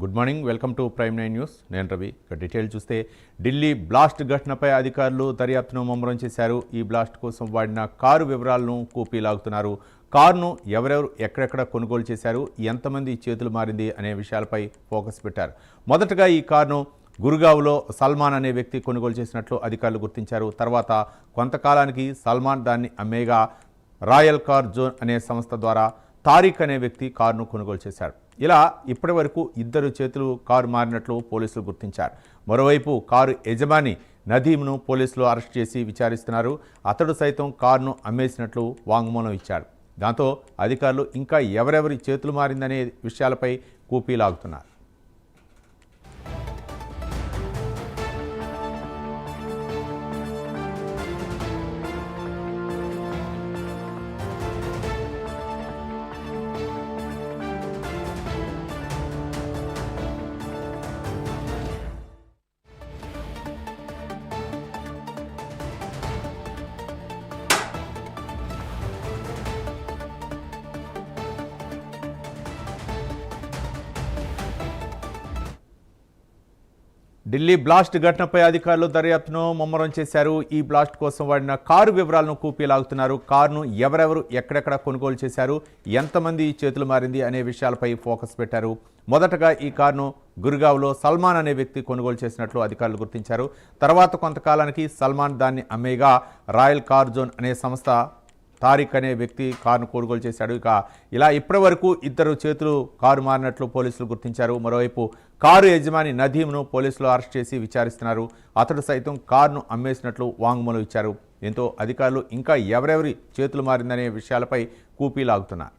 Good morning, welcome to prime 9 news. నేను Ravi. Detail చూస్తే Delhi blast ఘటనపై అధికారులు దర్యాప్తును ముమ్మరం చేశారు. ఈ బ్లాస్ట్ కోసం వాడిన కారు వివరాలను కూపీలాగుతున్నారు. కారును ఎవరెవరు ఎక్కడెక్కడ కొనుగోలు చేశారు, ఎంతమంది చేతులు మారింది అనే విషయాలపై ఫోకస్ పెట్టారు. మొదటగా ఈ కారును గురుగావ్లో సల్మాన్ అనే వ్యక్తి కొనుగోలు చేసినట్లు అధికారులు గుర్తించారు. తర్వాత కొంతకాలానికి సల్మాన్ దాన్ని అమ్మేగా రాయల్ కార్ జోన్ అనే సంస్థ ద్వారా తారిక్ అనే వ్యక్తి కారును కొనుగోలు చేశాడు. ఇలా ఇప్పటి వరకు 2 చేతులు కారు మారినట్లు పోలీసులు గుర్తించారు. మరోవైపు కారు యజమాని నదీంను పోలీసులు అరెస్ట్ చేసి విచారిస్తున్నారు. అతడు సైతం కారును అమ్మేసినట్లు వాంగ్మూలం ఇచ్చాడు. దాంతో అధికారులు ఇంకా ఎవరెవరి చేతులు మారిందనే విషయాలపై కూపీలాగుతున్నారు. ఢిల్లీ బ్లాస్ట్ ఘటనపై అధికారులు దర్యాప్తును ముమ్మరం చేశారు. ఈ బ్లాస్ట్ కోసం వాడిన కారు వివరాలను కూపీలాగుతున్నారు. కారును ఎవరెవరు ఎక్కడెక్కడ కొనుగోలు చేశారు, ఎంతమంది చేతులు మారింది అనే విషయాలపై ఫోకస్ పెట్టారు. మొదటగా ఈ కారును గురుగావ్లో సల్మాన్ అనే వ్యక్తి కొనుగోలు చేసినట్లు అధికారులు గుర్తించారు. తర్వాత కొంతకాలానికి సల్మాన్ దాన్ని అమ్మేగా రాయల్ కార్ జోన్ అనే సంస్థ తారిక్ అనే వ్యక్తి కారును కొనుగోలు చేశాడు. ఇలా ఇప్పటి వరకు 2 చేతులు కారు మారినట్లు పోలీసులు గుర్తించారు. మరోవైపు కారు యజమాని నదీంను పోలీసులు అరెస్ట్ చేసి విచారిస్తున్నారు. అతడు సైతం కారును అమ్మేసినట్లు వాంగ్మూలం ఇచ్చారు. దీంతో అధికారులు ఇంకా ఎవరెవరి చేతులు మారిందనే విషయాలపై కూపీలాగుతున్నారు.